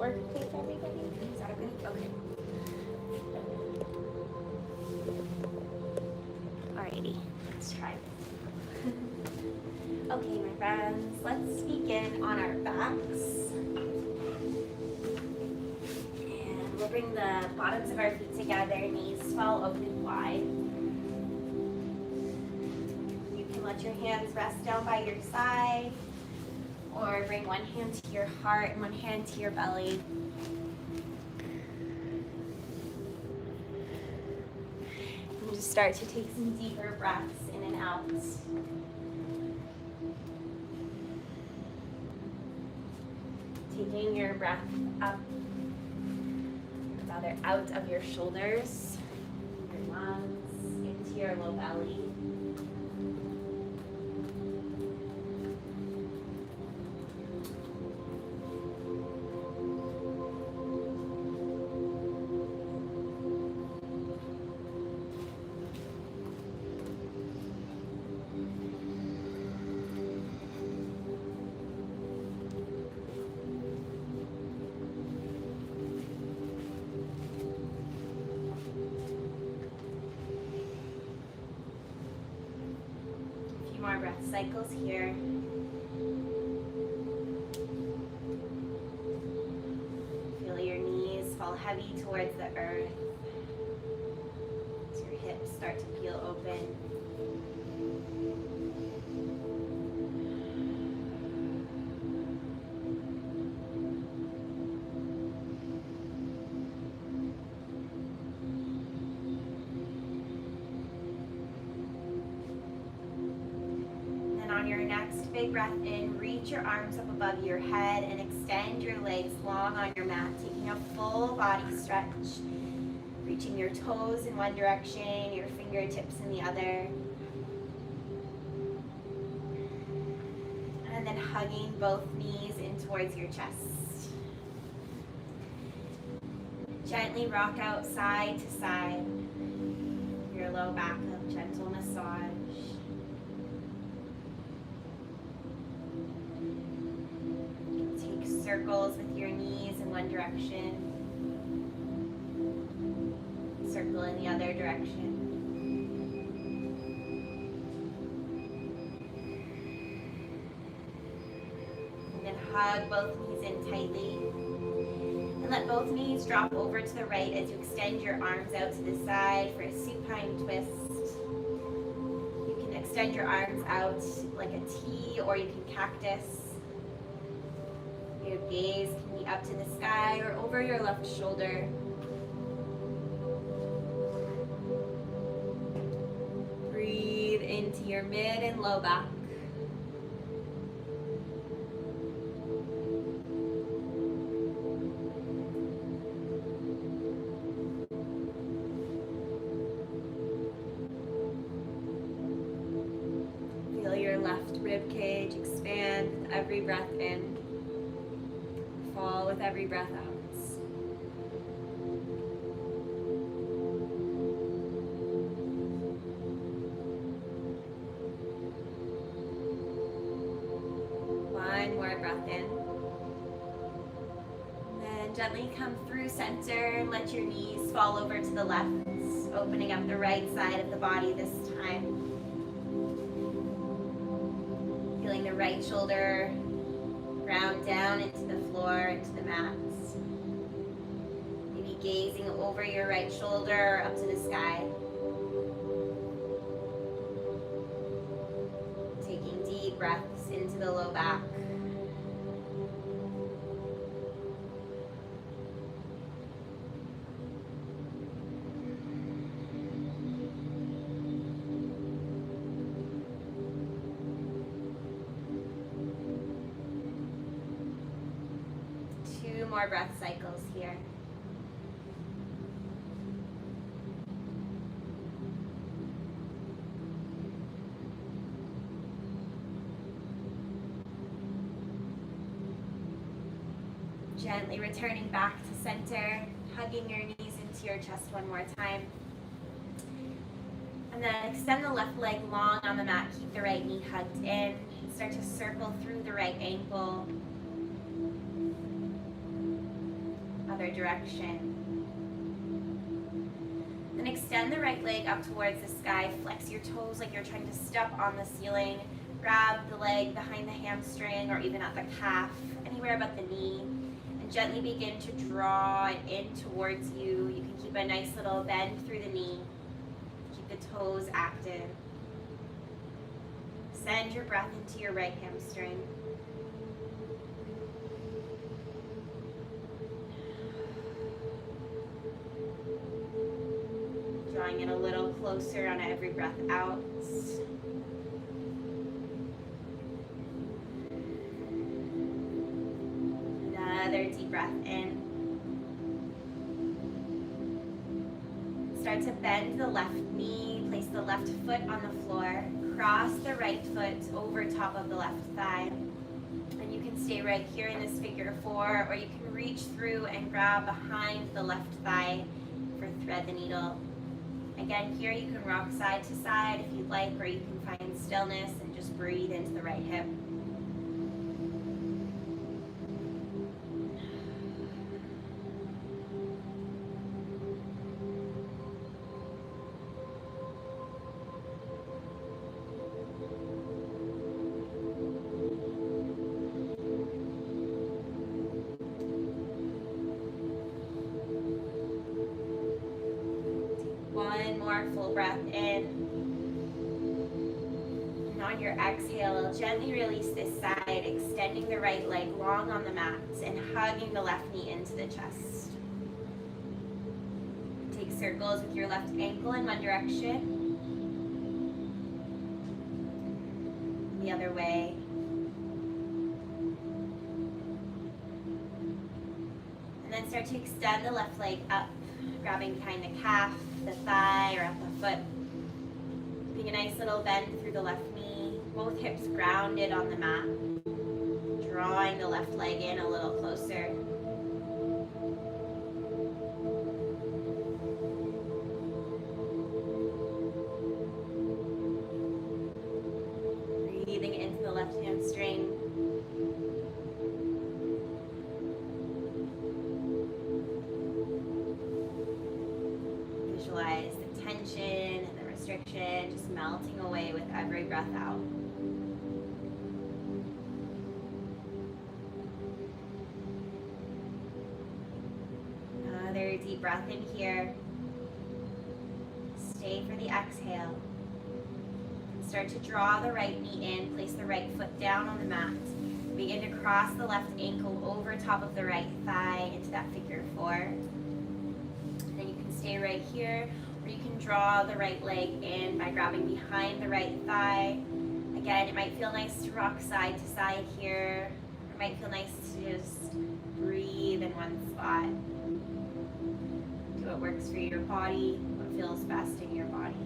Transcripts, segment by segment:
footwork okay for everybody? Is that okay? Okay. Alrighty, let's try this. Okay, my friends, let's begin on our backs. And we'll bring the bottoms of our feet together, knees fall open wide. You can let your hands rest down by your side, or bring one hand to your heart and one hand to your belly. And just start to take some deeper breaths in and out. Taking your breath up, rather out of your shoulders, your lungs, into your low belly. More breath cycles here. Feel your knees fall heavy towards the earth as your hips start to peel open. On your next big breath in, reach your arms up above your head and extend your legs long on your mat, taking a full body stretch, reaching your toes in one direction, your fingertips in the other, and then hugging both knees in towards your chest. Gently rock out side to side, your low back, a gentle massage. Circles with your knees in one direction, circle in the other direction. And then hug both knees in tightly. And let both knees drop over to the right as you extend your arms out to the side for a supine twist. You can extend your arms out like a T, or you can cactus. Your gaze can be up to the sky or over your left shoulder. Breathe into your mid and low back. Feel your left rib cage expand with every breath in. Fall with every breath out. One more breath in. Then gently come through center. Let your knees fall over to the left, opening up the right side of the body this time. Feeling the right shoulder ground down into the floor, into the mats. Maybe gazing over your right shoulder up to the sky. Taking deep breaths into the low back. More breath cycles here. Gently returning back to center, hugging your knees into your chest one more time. And then extend the left leg long on the mat, keep the right knee hugged in. Start to circle through the right ankle. Other direction. Then extend the right leg up towards the sky. Flex your toes like you're trying to step on the ceiling. Grab the leg behind the hamstring or even at the calf, anywhere but the knee. And gently begin to draw it in towards you. You can keep a nice little bend through the knee. Keep the toes active. Send your breath into your right hamstring. Drawing it a little closer on every breath out. Another deep breath in. Start to bend the left knee, place the left foot on the floor, cross the right foot over top of the left thigh. And you can stay right here in this figure four, or you can reach through and grab behind the left thigh for thread the needle. Again, here you can rock side to side if you'd like, or you can find stillness and just breathe into the right hip. One more full breath in. And on your exhale, gently release this side, extending the right leg long on the mat and hugging the left knee into the chest. Take circles with your left ankle in one direction. The other way. And then start to extend the left leg up, grabbing behind the calf, the thigh, or at the foot. Keeping a nice little bend through the left knee, both hips grounded on the mat. Drawing the left leg in a little closer. Breathing into the left hamstring. Visualize the tension and the restriction just melting away with every breath out. Another deep breath in here. Stay for the exhale. Start to draw the right knee in, place the right foot down on the mat. Begin to cross the left ankle over top of the right thigh into that figure four. Then you can stay right here, or you can draw the right leg in by grabbing behind the right thigh. Again, it might feel nice to rock side to side here. It might feel nice to just breathe in one spot. Do what works for your body, what feels best in your body.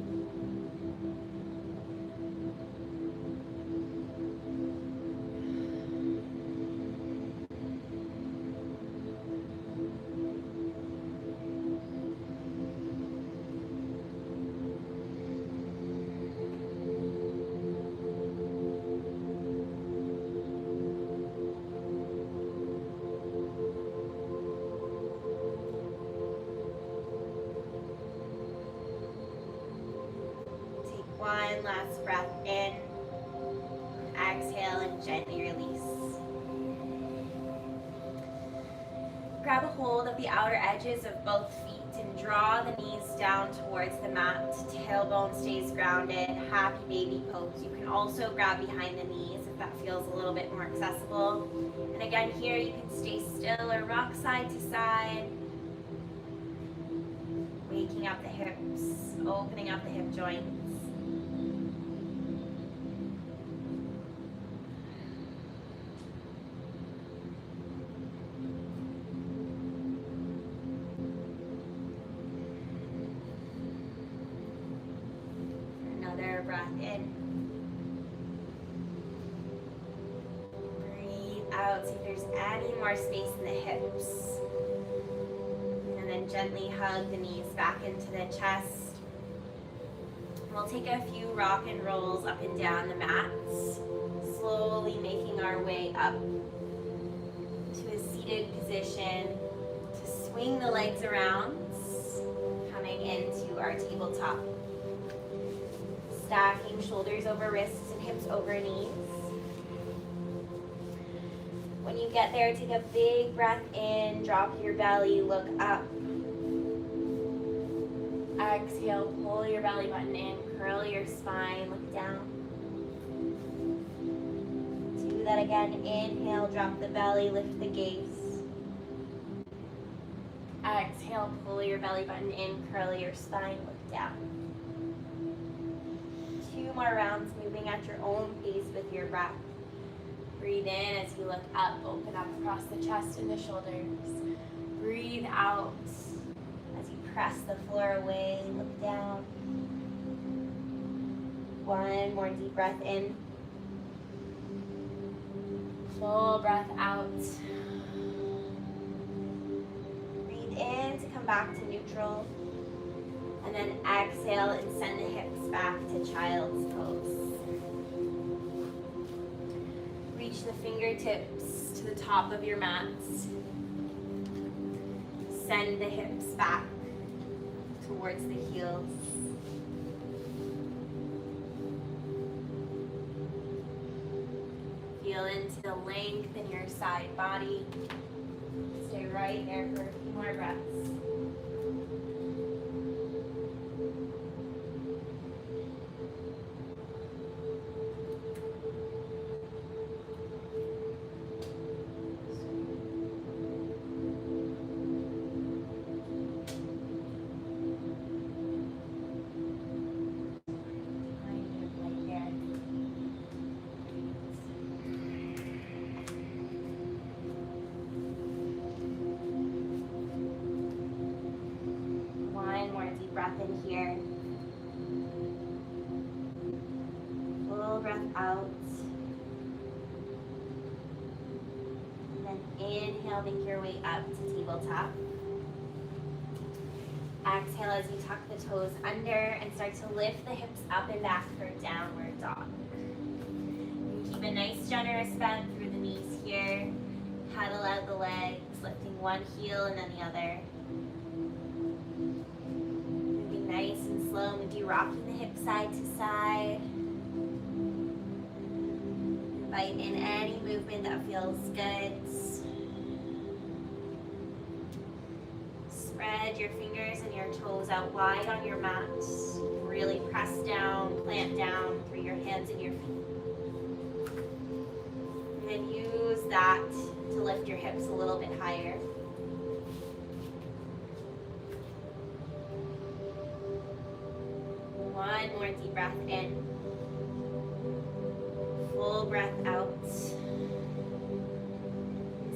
One last breath in. Exhale and gently release. Grab a hold of the outer edges of both feet and draw the knees down towards the mat. Tailbone stays grounded. Happy baby pose. You can also grab behind the knees if that feels a little bit more accessible. And again, here you can stay still or rock side to side. Waking up the hips, opening up the hip joints. Another breath in. Breathe out. See if there's any more space in the hips. And then gently hug the knees back into the chest. We'll take a few rock and rolls up and down the mats, slowly making our way up to a seated position to Swing the legs around, coming into our tabletop. Stacking shoulders over wrists and hips over knees. When you get there, take a big breath in, drop your belly, look up. Exhale, pull your belly button in, curl your spine, look down. Do that again. Inhale, drop the belly, lift the gaze. Exhale, pull your belly button in, curl your spine, look down. 2 more rounds, moving at your own pace with your breath. Breathe in as you look up, open up across the chest and the shoulders. Breathe out as you press the floor away, look down. 1 more deep breath in. Full breath out. Breathe in to come back to neutral. And then exhale and send the hips back to child's pose. Reach the fingertips to the top of your mats. Send the hips back towards the heels. Feel into the length in your side body. Stay right there for a few more breaths. Breath in here. Full breath out. And then inhale, make your way up to tabletop. Exhale as you tuck the toes under and start to lift the hips up and back for downward dog. You keep a nice generous bend through the knees here. Paddle out the legs, lifting one heel and then the other. Nice and slow, Muddy, rocking the hips side to side. Invite in any movement that feels good. Spread your fingers and your toes out wide on your mat. Really press down, plant down through your hands and your feet. And then use that to lift your hips a little bit higher. One more deep breath in. Full breath out.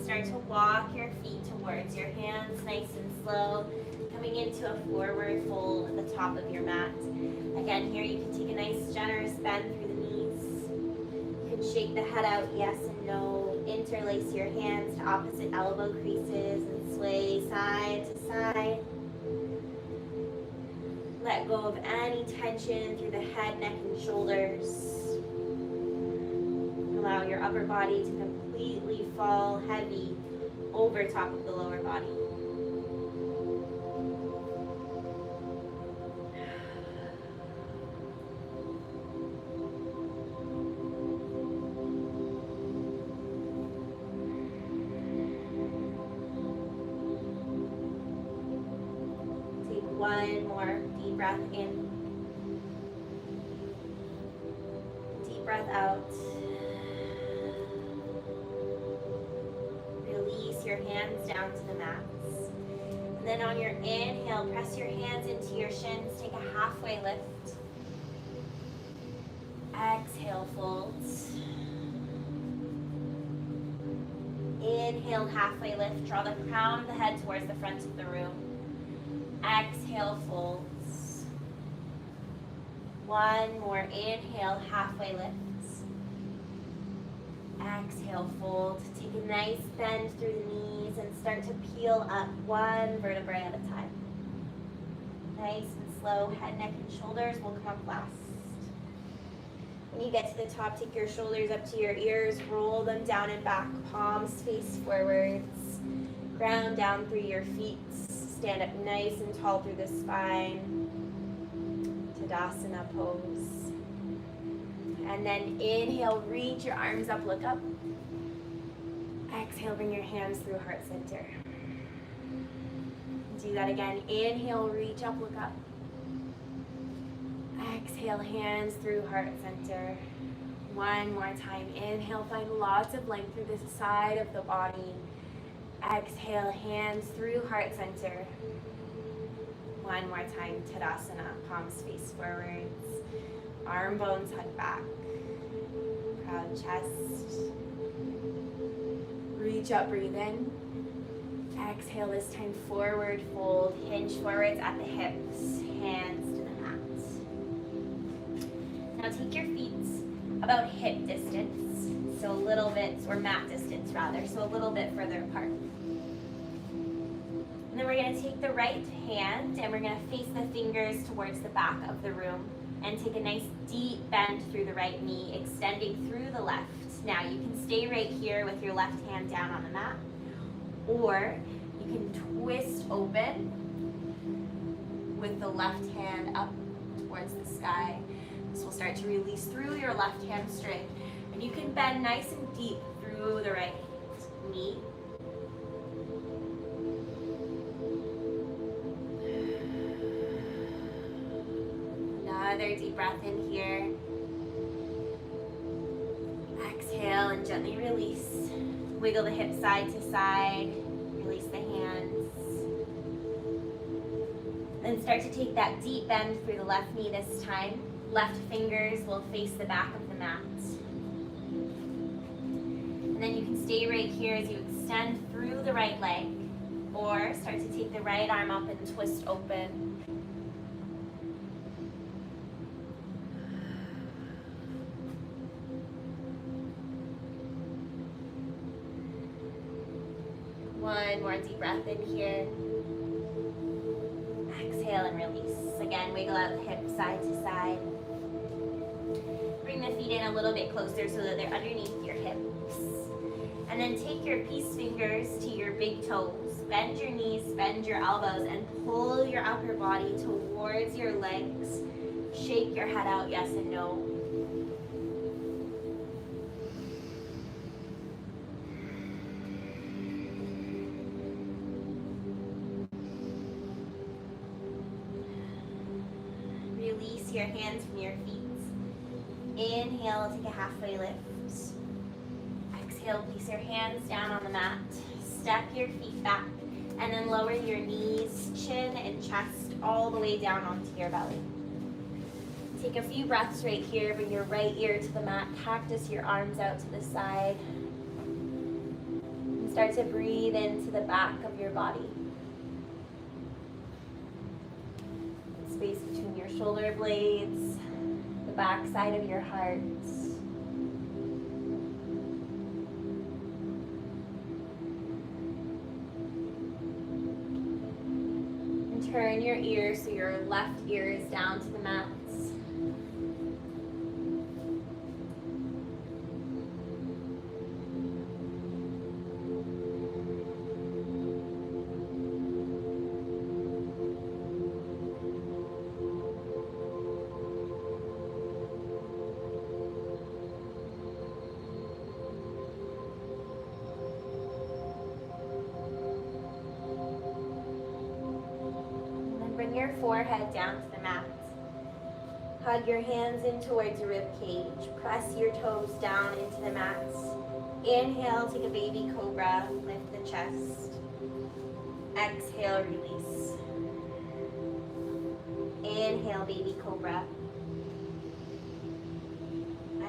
Start to walk your feet towards your hands, nice and slow, coming into a forward fold at the top of your mat. Again, here you can take a nice generous bend through the knees. You can shake the head out, yes and no. Interlace your hands to opposite elbow creases and sway side to side. Let go of any tension through the head, neck, and shoulders. Allow your upper body to completely fall heavy over top of the lower body. One more deep breath in. Deep breath out. Release your hands down to the mats. And then on your inhale, press your hands into your shins. Take a halfway lift. Exhale, fold. Inhale, halfway lift. Draw the crown of the head towards the front of the room. Exhale, folds. One more. Inhale, halfway lifts. Exhale, fold. Take a nice bend through the knees and start to peel up one vertebrae at a time. Nice and slow. Head, neck, and shoulders will come up last. When you get to the top, take your shoulders up to your ears. Roll them down and back. Palms face forwards. Ground down through your feet. Stand up nice and tall through the spine. Tadasana pose. And then inhale, reach your arms up, look up. Exhale, bring your hands through heart center. Do that again. Inhale, reach up, look up. Exhale, hands through heart center. One more time. Inhale, find lots of length through the side of the body. Exhale, hands through heart center. One more time. Tadasana, palms face forwards. Arm bones hug back. Proud chest. Reach up, breathe in. Exhale, this time forward fold. Hinge forwards at the hips. Hands to the mat. Now take your feet about hip distance. So a little bit, or mat distance rather, so a little bit further apart. And then we're going to take the right hand and we're going to face the fingers towards the back of the room and take a nice deep bend through the right knee, extending through the left. Now you can stay right here with your left hand down on the mat, or you can twist open with the left hand up towards the sky. This will start to release through your left hamstring, and you can bend nice and deep through the right knee. Another deep breath in here. Exhale and gently release. Wiggle the hips side to side. Release the hands. Then start to take that deep bend through the left knee this time. Left fingers will face the back of the mat. And then you can stay right here as you extend through the right leg, or start to take the right arm up and twist open. One more deep breath in here. Exhale and release. Again, wiggle out the hips side to side. Bring the feet in a little bit closer so that they're underneath your hips. And then take your peace fingers to your big toes. Bend your knees, bend your elbows, and pull your upper body towards your legs. Shake your head out, yes and no. Release your hands from your feet. Inhale, take a halfway lift. Exhale, place your hands down on the mat. Step your feet back, and then lower your knees, chin, and chest all the way down onto your belly. Take a few breaths right here. Bring your right ear to the mat. Cactus your arms out to the side. And start to breathe into the back of your body. Space between your shoulder blades, the back side of your heart. And turn your ear so your left ear is down to the mat. Bring your forehead down to the mat. Hug your hands in towards your rib cage. Press your toes down into the mat. Inhale, take a baby cobra. Lift the chest. Exhale, release. Inhale, baby cobra.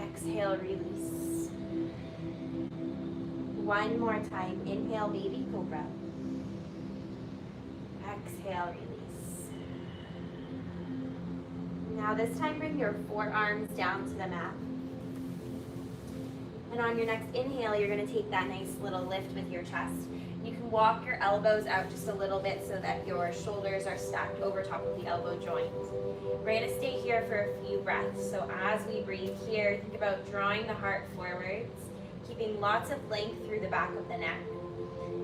Exhale, release. One more time. Inhale, baby cobra. Exhale, release. Now this time bring your forearms down to the mat. And on your next inhale, you're going to take that nice little lift with your chest. You can walk your elbows out just a little bit so that your shoulders are stacked over top of the elbow joint. We're going to stay here for a few breaths. So as we breathe here, think about drawing the heart forwards, keeping lots of length through the back of the neck.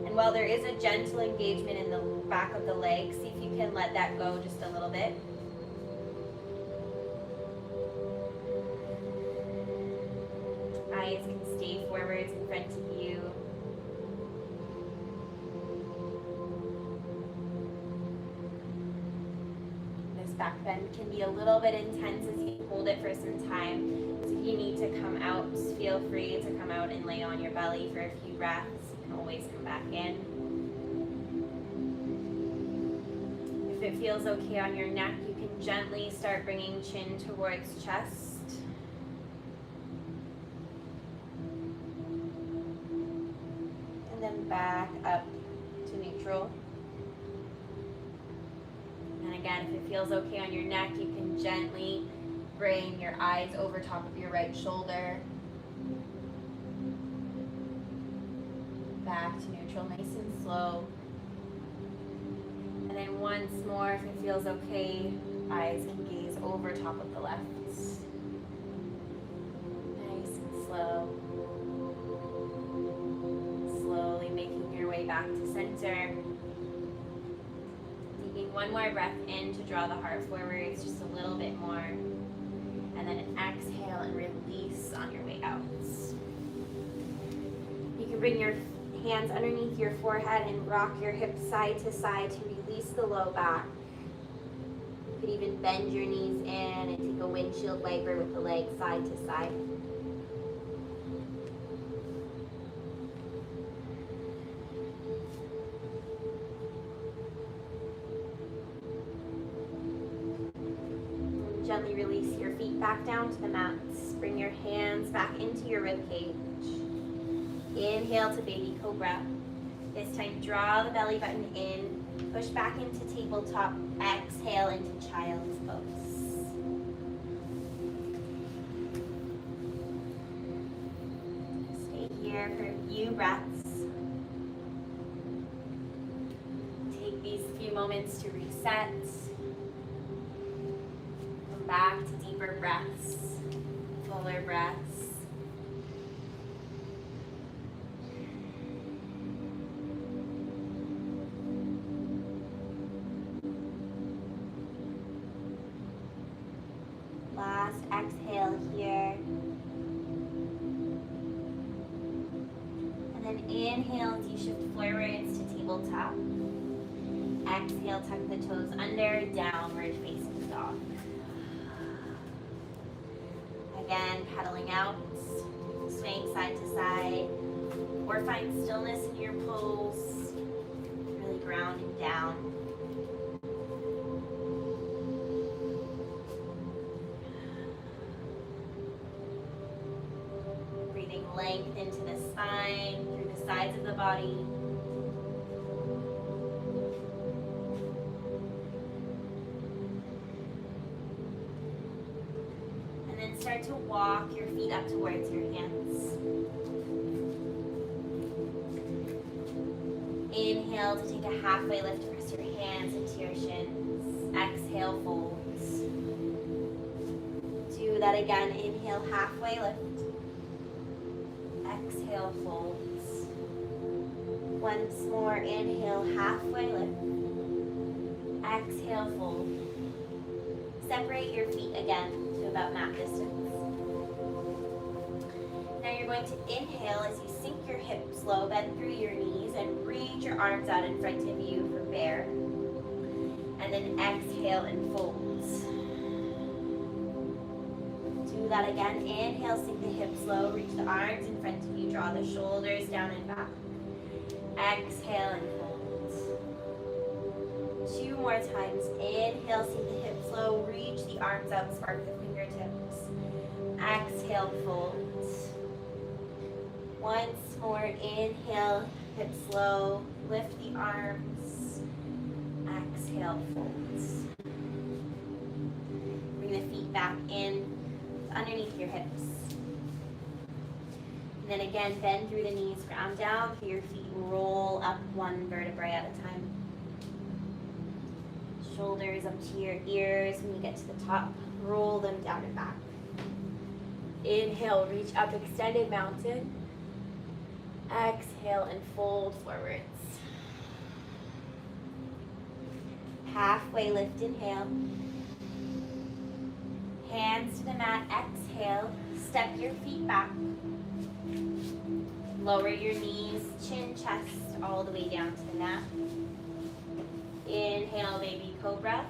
And while there is a gentle engagement in the back of the leg, see if you can let that go just a little bit. Eyes can stay forwards in front of you. This back bend can be a little bit intense as you hold it for some time. So if you need to come out, feel free to come out and lay on your belly for a few breaths. You can always come back in. If it feels okay on your neck, you can gently start bringing chin towards chest. And then back up to neutral. And again, if it feels okay on your neck, you can gently bring your eyes over top of your right shoulder. Back to neutral, nice and slow. And then once more, if it feels okay, eyes can gaze over top of the left. Nice and slow. Slowly making your way back to center. Taking one more breath in to draw the heart forwards, just a little bit more. And then an exhale and release on your way out. You can bring your hands underneath your forehead and rock your hips side to side to release the low back. You could even bend your knees in and take a windshield wiper with the legs side to side. And gently release your feet back down to the mats. Bring your hands back into your rib cage. Inhale to baby cobra. This time draw the belly button in, push back into tabletop, exhale into child's pose. Stay here for a few breaths. Take these few moments to reset. Come back to deeper breaths, fuller breaths. Last exhale here. And then inhale as you shift forwards to tabletop. Exhale, tuck the toes under, downward facing dog. Again, pedaling out, swaying side to side, or find stillness in your pose, really grounding down. Length into the spine, through the sides of the body. And then start to walk your feet up towards your hands. Inhale to take a halfway lift, press your hands into your shins. Exhale, folds. Do that again. Inhale, halfway lift. Exhale, folds. Once more, inhale, halfway lift. Exhale, fold. Separate your feet again to about mat distance. Now you're going to inhale as you sink your hips low, bend through your knees, and reach your arms out in front of you for bear. And then exhale and folds. Do that again. Inhale, sink the hips low, reach the arms in front of you, draw the shoulders down and back. Exhale and fold. Two more times. Inhale, sink the hips low, reach the arms out, spark the fingertips. Exhale, fold. Once more, inhale, hips low, lift the arms. Exhale, fold. Bring the feet back in underneath your hips. And then again, bend through the knees, ground down, feel your feet roll up one vertebrae at a time. Shoulders up to your ears. When you get to the top, roll them down and back. Inhale, reach up, extended mountain. Exhale and fold forwards. Halfway lift, inhale. Hands to the mat, exhale. Step your feet back. Lower your knees, chin, chest, all the way down to the mat. Inhale, baby cobra.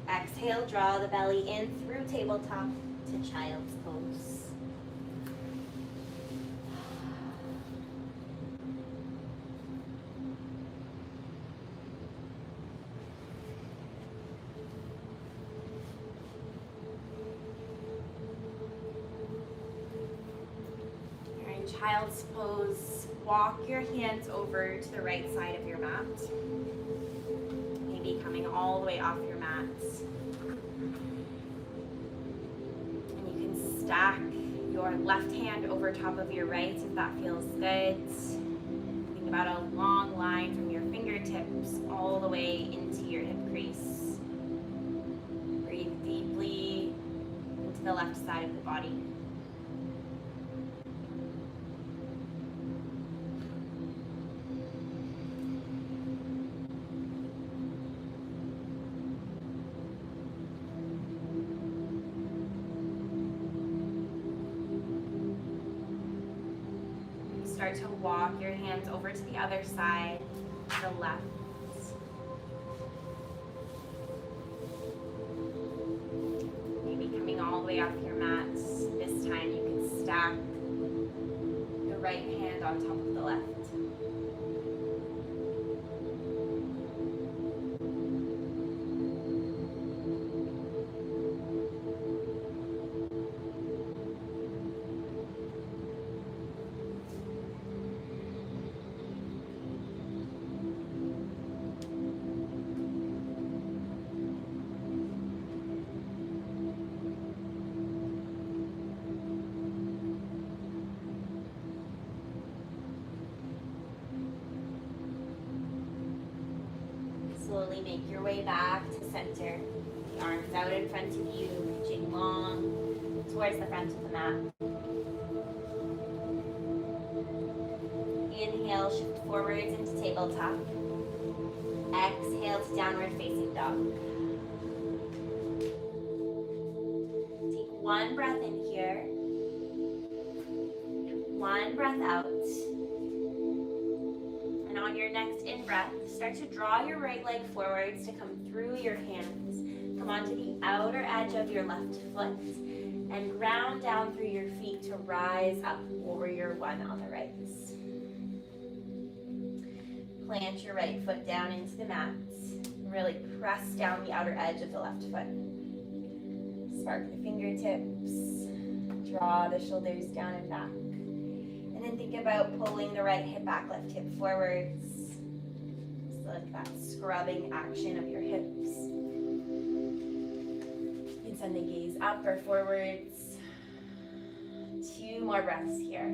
Exhale, draw the belly in through tabletop to child's pose. You're in child's pose. Walk your hands over to the right side of your mat. Maybe coming all the way off your mats. And you can stack your left hand over top of your right if that feels good. Think about a long line from your fingertips all the way into your hip crease. Breathe deeply into the left side of the body. Start to walk your hands over to the other side, to the left. Maybe coming all the way off your mats. This time you can stack the right hand on top of the left. Slowly make your way back to center. The arms out in front of you, reaching long towards the front of the mat. Inhale, shift forwards into tabletop. Exhale to downward facing dog. Take one breath in here. One breath out. And on your next in-breath, start to draw your right leg forwards to come through your hands. Come onto the outer edge of your left foot and ground down through your feet to rise up, warrior one on the right. Plant your right foot down into the mat. Really press down the outer edge of the left foot. Spark the fingertips. Draw the shoulders down and back. And then think about pulling the right hip back, left hip forwards. Just like that scrubbing action of your hips. You can send the gaze up or forwards. 2 more breaths here.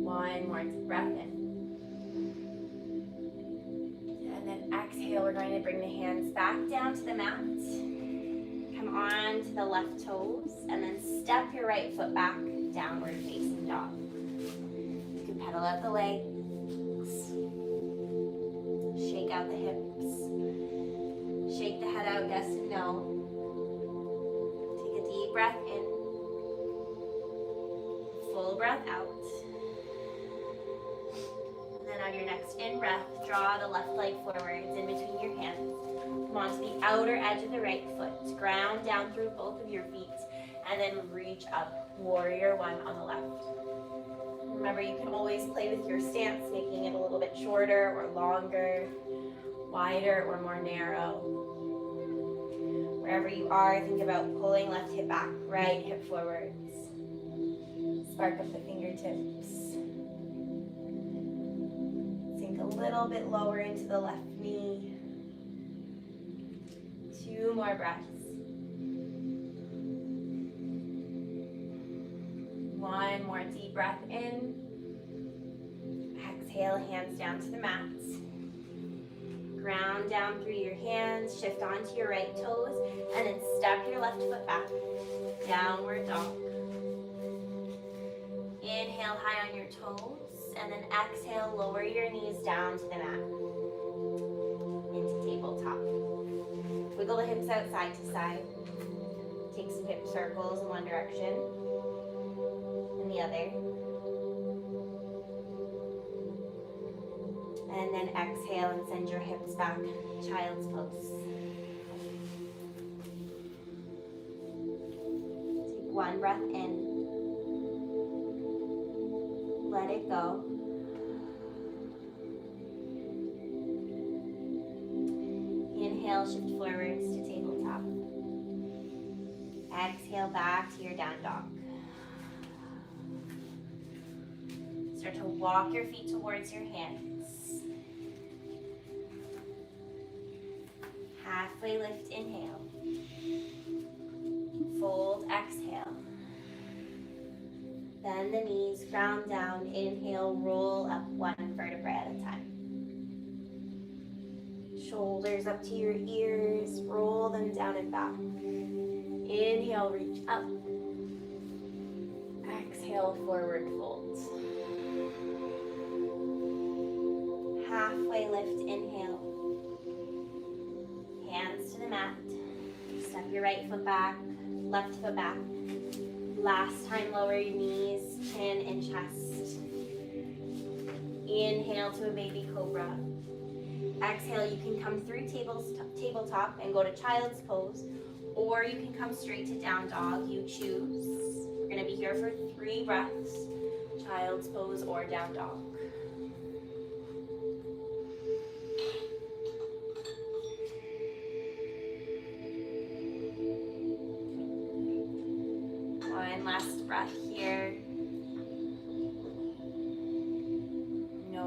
One more deep breath in. And then exhale, we're going to bring the hands back down to the mat. Come on to the left toes, and then step your right foot back, downward facing dog. You can pedal out the legs, shake out the hips, shake the head out, yes and no. Take a deep breath in, full breath out. And then on your next in-breath, draw the left leg forwards in between your hands. Come onto the outer edge of the right foot. Ground down through both of your feet. And then reach up. Warrior one on the left. Remember, you can always play with your stance, making it a little bit shorter or longer, wider or more narrow. Wherever you are, think about pulling left hip back, right hip forwards. Spark up the fingertips. Sink a little bit lower into the left knee. 2 more breaths. 1 more deep breath in. Exhale, hands down to the mat. Ground down through your hands, shift onto your right toes, and then step your left foot back. Downward dog. Inhale high on your toes, and then exhale, lower your knees down to the mat. Into tabletop. Wiggle the hips out side to side. Take some hip circles in one direction and the other. And then exhale and send your hips back, child's pose. Take one breath in. Let it go. Inhale, shift forwards to tabletop. Exhale back to your down dog. Start to walk your feet towards your hands. Halfway lift, inhale. Fold, exhale. Bend the knees, ground down, inhale, roll up one vertebrae at a time. Shoulders up to your ears, roll them down and back. Inhale, reach up. Exhale, forward fold. Halfway lift, inhale. Hands to the mat. Step your right foot back, left foot back. Last time, lower your knees, chin and chest. Inhale to a baby cobra. Exhale, you can come through tabletop and go to child's pose, or you can come straight to down dog, you choose. We're gonna be here for 3 breaths, child's pose or down dog. One last breath here.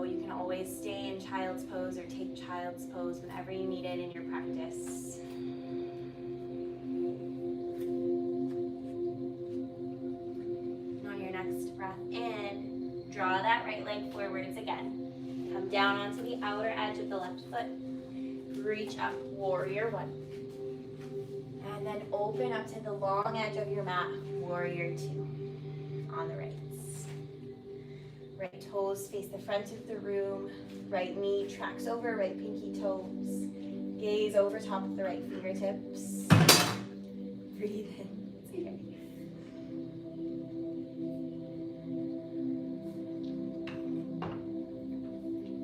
You can always stay in child's pose or take child's pose whenever you need it in your practice. And on your next breath in, draw that right leg forwards again. Come down onto the outer edge of the left foot. Reach up, warrior 1. And then open up to the long edge of your mat, warrior 2 on the right. Right toes face the front of the room. Right knee tracks over right pinky toes. Gaze over top of the right fingertips. Breathe in.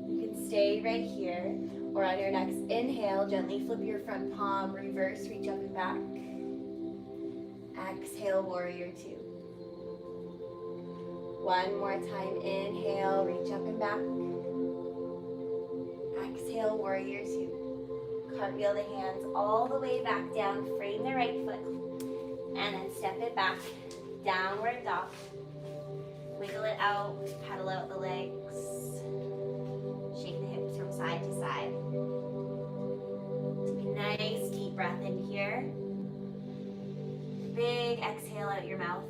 You can stay right here, or on your next inhale, gently flip your front palm, reverse, reach up and back. Exhale, warrior 2. One more time, inhale, reach up and back. Exhale, warrior 2. Cartwheel the hands all the way back down, frame the right foot, and then step it back, downward dog. Wiggle it out, pedal out the legs. Shake the hips from side to side. Take a nice deep breath in here. Big exhale out your mouth.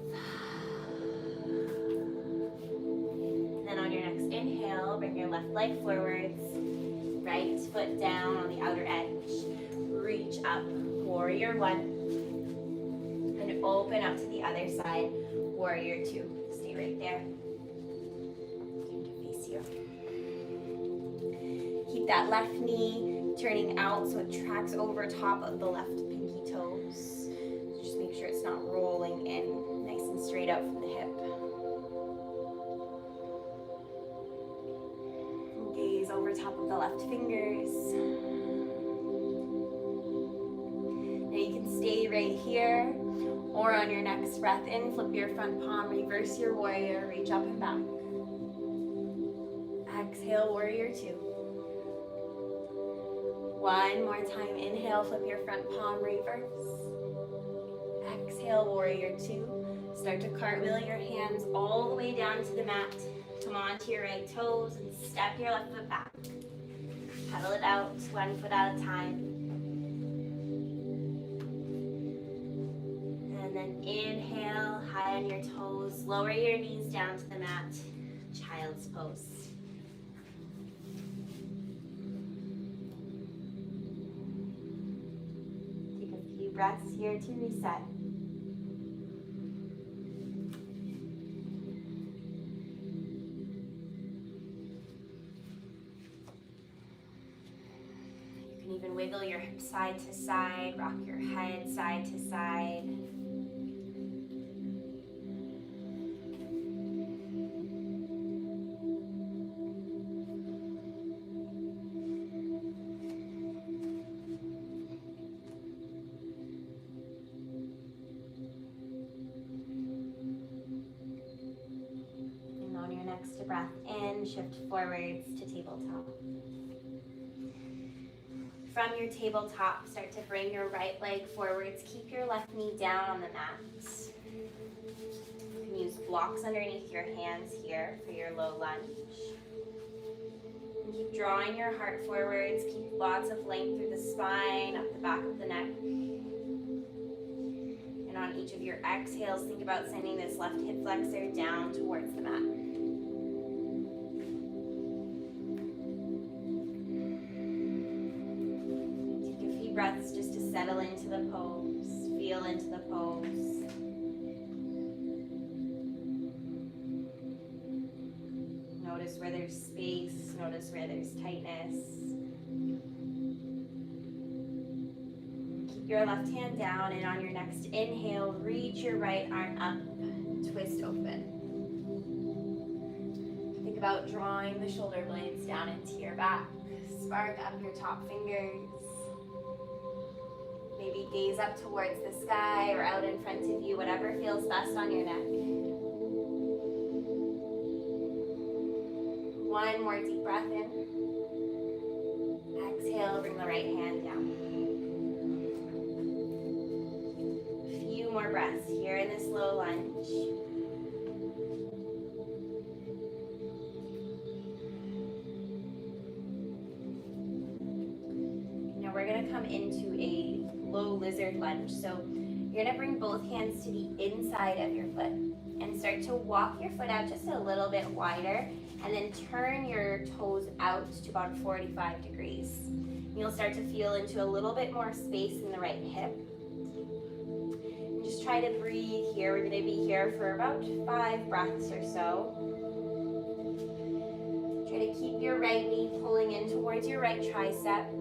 On your next inhale, bring your left leg forwards, right foot down on the outer edge. Reach up, warrior 1. And open up to the other side, warrior 2. Stay right there. Turn to face you. Keep that left knee turning out so it tracks over top of the left pinky toes. Just make sure it's not rolling in, nice and straight out from the hip. Over top of the left fingers. Now you can stay right here, or on your next breath in, flip your front palm, reverse your warrior, reach up and back. Exhale, warrior 2. One more time, inhale, flip your front palm, reverse. Exhale, warrior 2. Start to cartwheel your hands all the way down to the mat. Come onto your right toes and step your left foot back. Pedal it out, 1 foot at a time. And then inhale, high on your toes. Lower your knees down to the mat. Child's pose. Take a few breaths here to reset. can even wiggle your hips side to side, rock your head side to side. And on your next breath in, shift forwards to tabletop. From your tabletop, start to bring your right leg forwards. Keep your left knee down on the mat. You can use blocks underneath your hands here for your low lunge. And keep drawing your heart forwards. Keep lots of length through the spine, up the back of the neck. And on each of your exhales, think about sending this left hip flexor down towards the mat. Breaths just to settle into the pose, feel into the pose. Notice where there's space, notice where there's tightness. Keep your left hand down, and on your next inhale, reach your right arm up, twist open. Think about drawing the shoulder blades down into your back. Spark up your top fingers. Maybe gaze up towards the sky or out in front of you, whatever feels best on your neck. One more deep breath in. Exhale, bring the right hand down. A few more breaths here in this low lunge. Now we're going to come into a low lizard lunge. So you're gonna bring both hands to the inside of your foot and start to walk your foot out just a little bit wider, and then turn your toes out to about 45 degrees. You'll start to feel into a little bit more space in the right hip. And just try to breathe here. We're gonna be here for about 5 breaths or so. Try to keep your right knee pulling in towards your right tricep.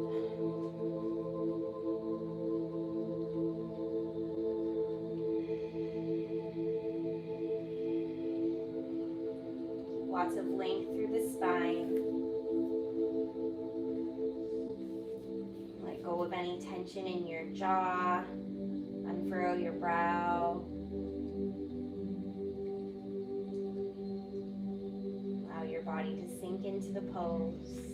Lots of length through the spine. Let go of any tension in your jaw. Unfurrow your brow. Allow your body to sink into the pose.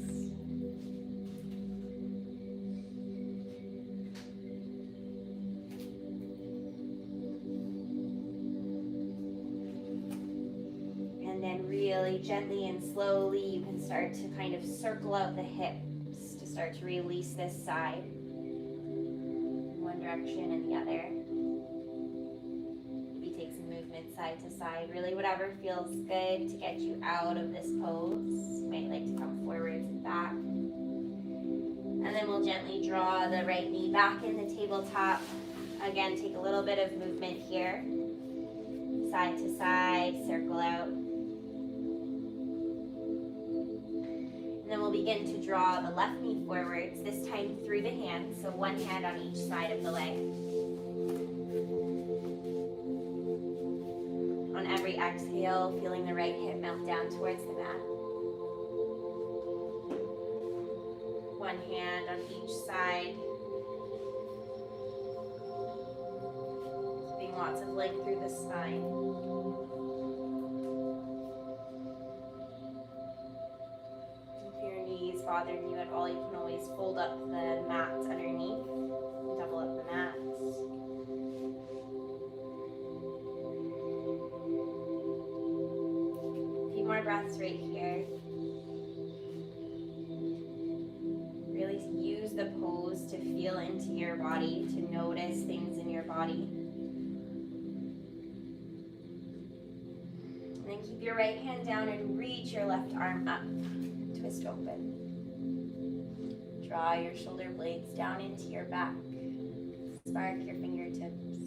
Really gently and slowly, you can start to kind of circle out the hips to start to release this side in one direction and the other. Maybe take some movement side to side, really whatever feels good to get you out of this pose. You might like to come forwards and back. And then we'll gently draw the right knee back in the tabletop. Again, take a little bit of movement here. Side to side, circle out. And then we'll begin to draw the left knee forwards, this time through the hands, so one hand on each side of the leg. On every exhale, feeling the right hip melt down towards the mat. One hand on each side. Keeping lots of length through the spine. Bothering you at all, you can always fold up the mats underneath, double up the mats. A few more breaths right here. Really use the pose to feel into your body, to notice things in your body. And then keep your right hand down and reach your left arm up. Twist open. Draw your shoulder blades down into your back. Spark your fingertips.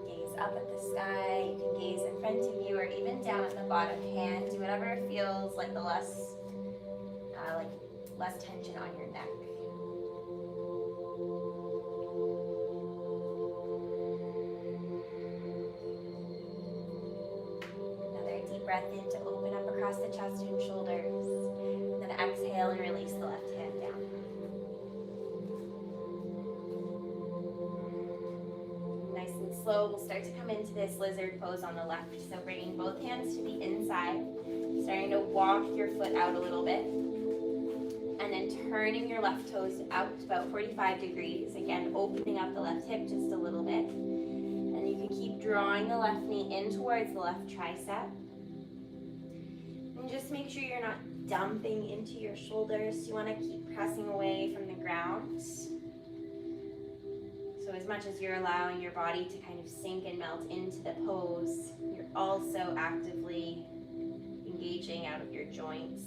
Gaze up at the sky. You can gaze in front of you or even down at the bottom hand. Do whatever feels like the less less tension on your neck. Another deep breath in to open up across the chest and shoulders. And then exhale and release the left hand down. Nice and slow, we'll start to come into this lizard pose on the left. So bringing both hands to the inside, starting to walk your foot out a little bit. And then turning your left toes out about 45 degrees. Again, opening up the left hip just a little bit. And you can keep drawing the left knee in towards the left tricep. And just make sure you're not dumping into your shoulders. You want to keep pressing away from the ground. So as much as you're allowing your body to kind of sink and melt into the pose, you're also actively engaging out of your joints.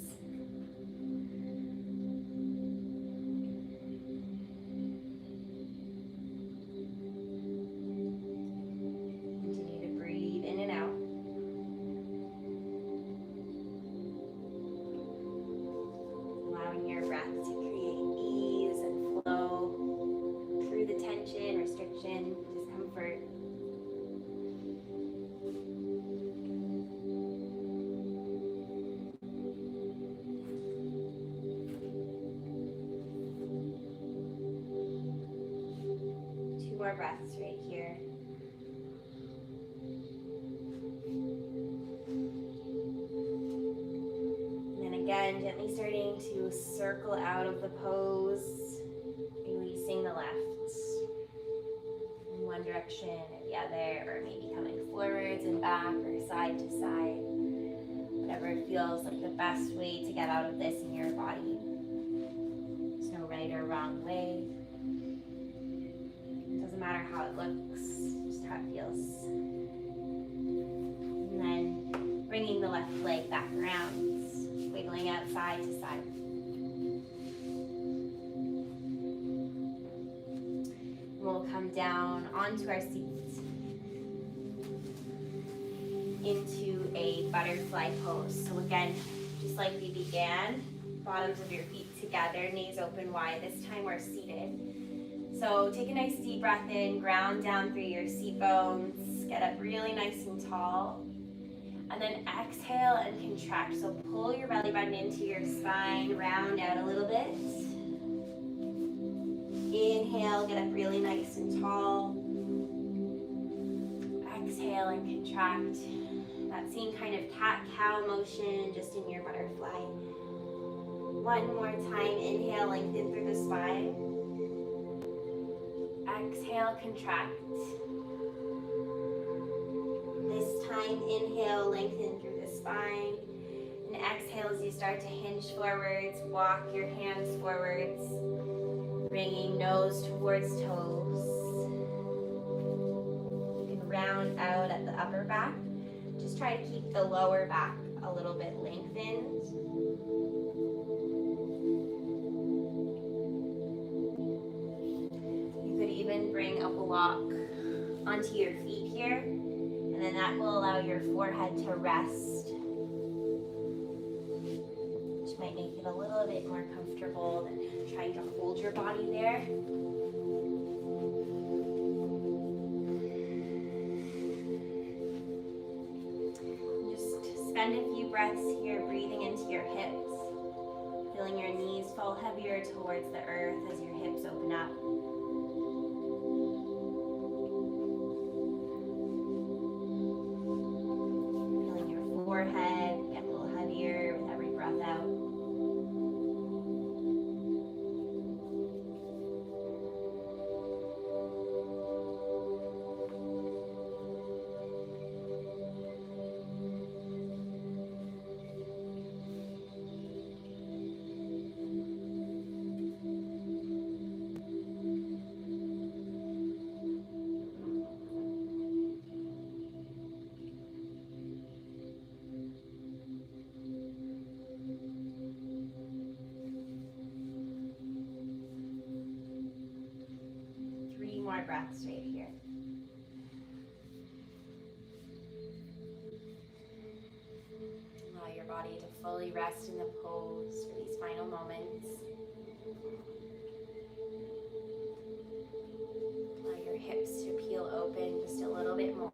Continue to breathe in and out. Allowing your breath to create ease and flow through the tension, restriction, discomfort. Two more breaths right here. And then again, gently starting to circle out of the pose, releasing the left in one direction or the other, or maybe coming forwards and back or side to side. Whatever feels like the best way to get out of this in your body. There's no right or wrong way. It doesn't matter how it looks, just how it feels. And then bringing the left leg back around, wiggling out side to side. We'll come down onto our seat into a butterfly pose. So again, just like we began, bottoms of your feet together, knees open wide. This time we're seated. So take a nice deep breath in, ground down through your seat bones, get up really nice and tall. And then exhale and contract. So pull your belly button into your spine, round out a little bit. Inhale, get up really nice and tall. Exhale and contract. That same kind of cat-cow motion just in your butterfly. One more time, inhale, lengthen through the spine. Exhale, contract. This time, inhale, lengthen through the spine. And exhale as you start to hinge forwards, walk your hands forwards, bringing nose towards toes. You can round out at the upper back. Just try to keep the lower back a little bit lengthened. You could even bring a block onto your feet here, and then that will allow your forehead to rest, which might make it a little bit more comfortable than trying to hold your body there. Spend a few breaths here, breathing into your hips, feeling your knees fall heavier towards the earth as your hips open up. Feeling your forehead get a little heavier with every breath out. More breaths right here. Allow your body you to fully rest in the pose for these final moments. Allow your hips to peel open just a little bit more.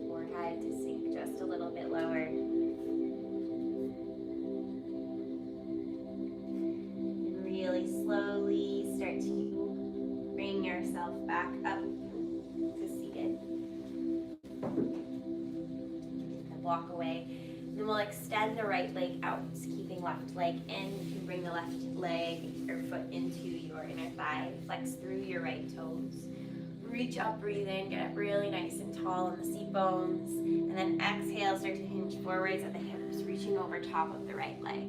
Forehead to sink just a little bit lower. And really slowly start to bring yourself back up to seated. And walk away. Then we'll extend the right leg out, keeping left leg in. You can bring the left leg or foot into your inner thigh. Flex through your right toes. Reach up, breathe in, get up really nice and tall on the seat bones. And then exhale, start to hinge forwards at the hips, reaching over top of the right leg.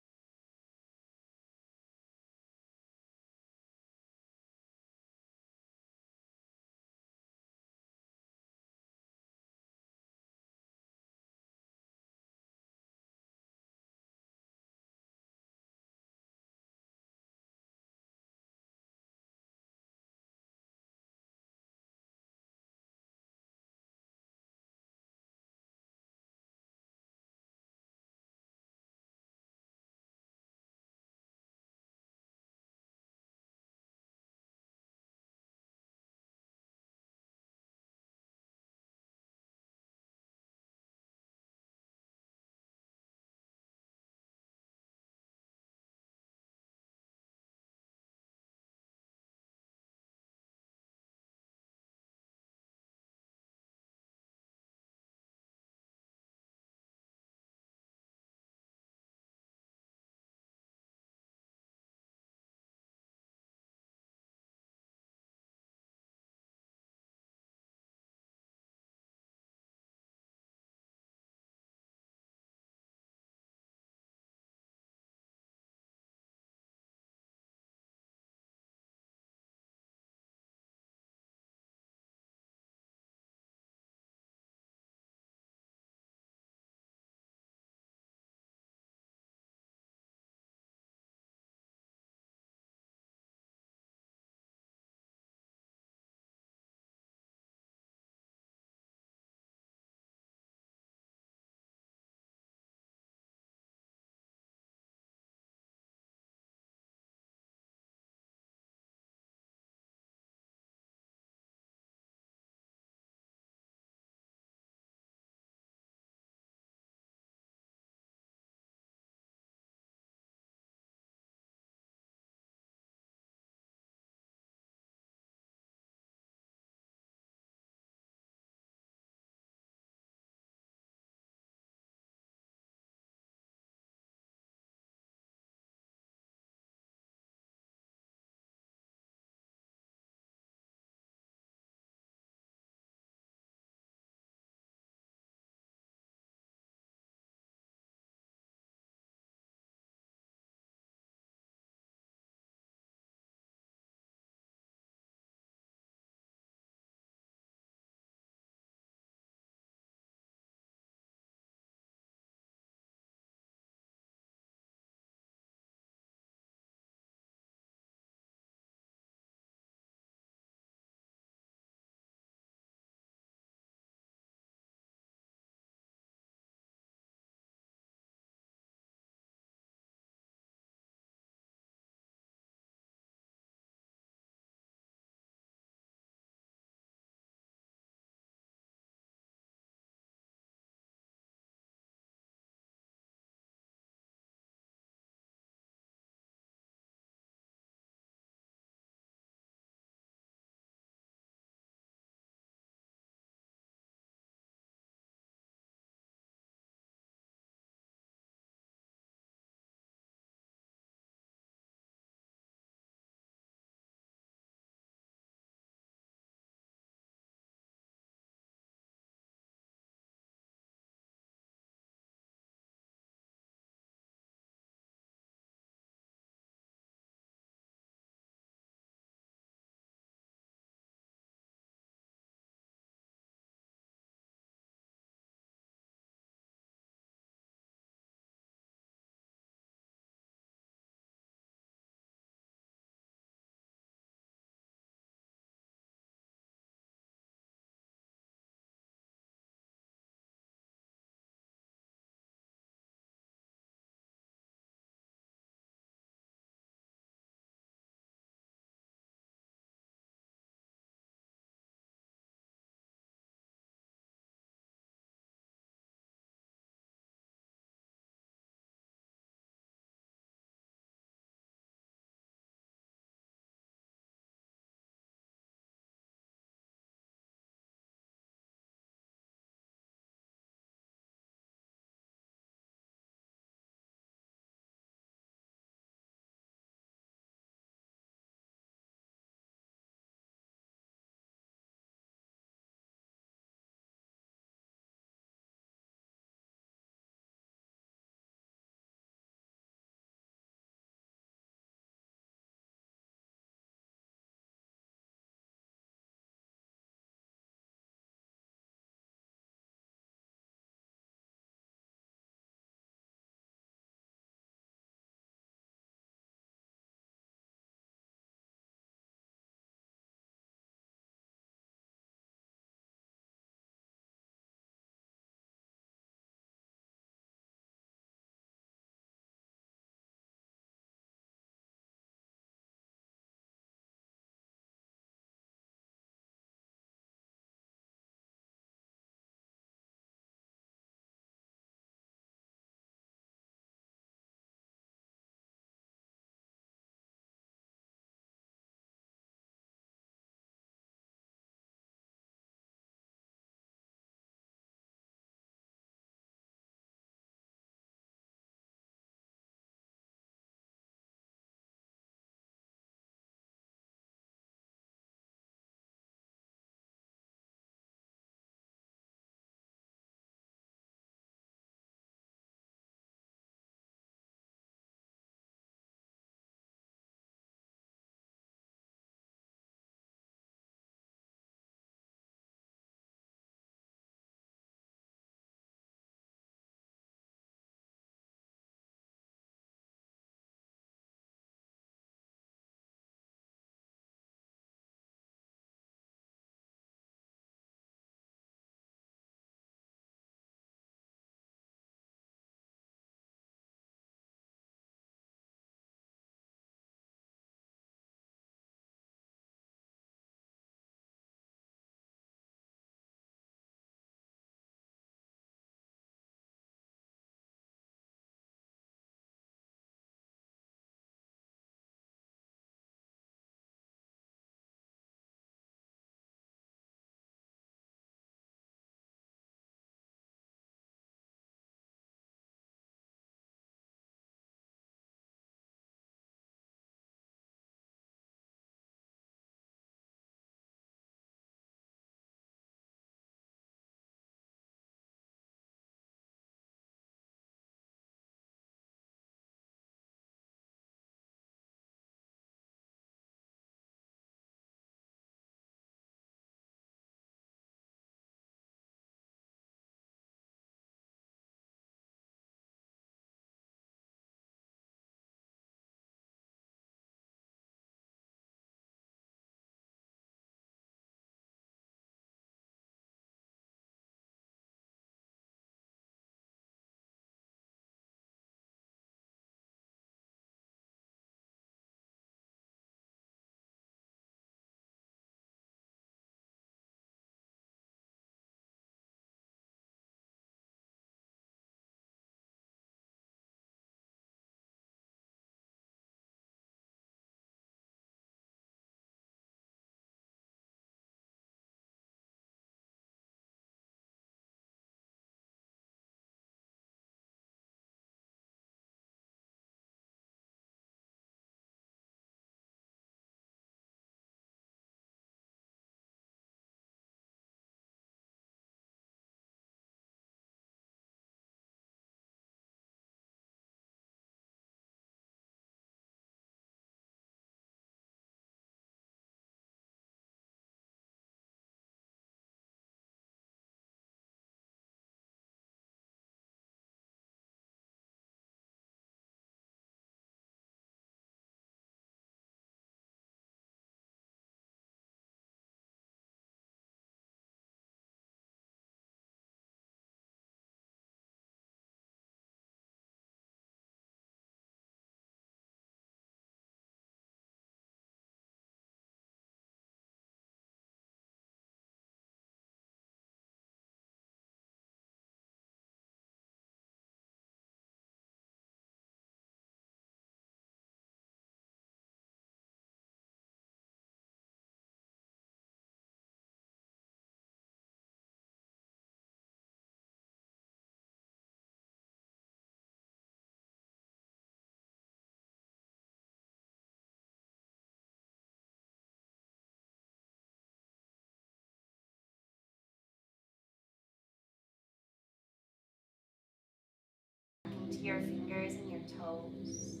into your fingers and your toes.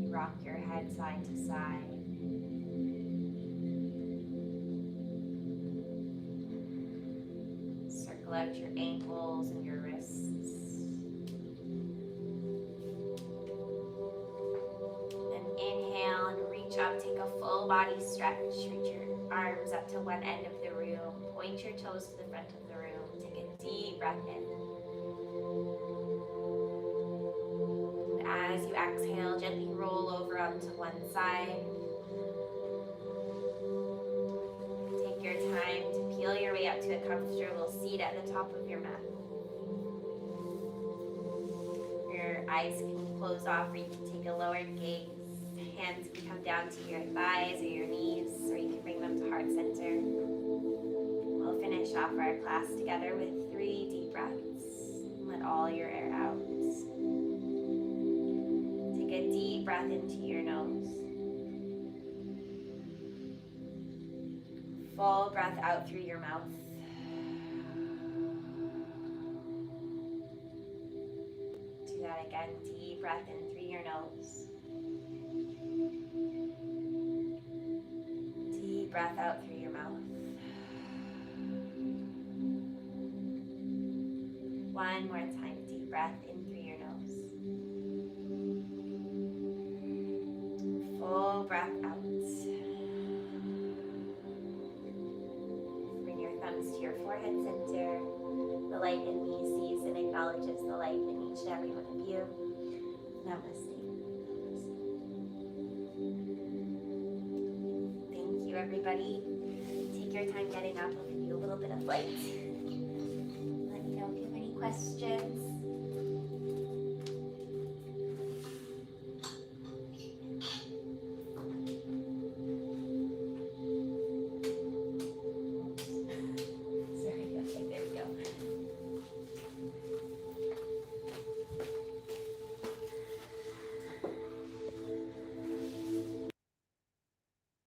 You rock your head side to side. Circle out your ankles and your wrists. Then inhale and reach up, take a full body stretch. Reach your arms up to one end of the room. Point your toes to the front of the room. Take a deep breath in. And as you exhale, gently roll over onto one side. Take your time to peel your way up to a comfortable seat at the top of your mat. Your eyes can close off, or you can take a lowered gaze. Hands can come down to your thighs or your knees, or you can bring them to heart center. We'll finish off our class together with 3 deep breaths. Let all your air out. Take a deep breath into your nose. Full breath out through your mouth. Do that again. Deep breath in through your nose. Deep breath out through your mouth. One more time. Deep breath in through your nose. Full breath out. To your forehead center. The light in me sees and acknowledges the light in each and every one of you. Namaste. Thank you, everybody. Take your time getting up. I'll give you a little bit of light. Let me know if you have any questions.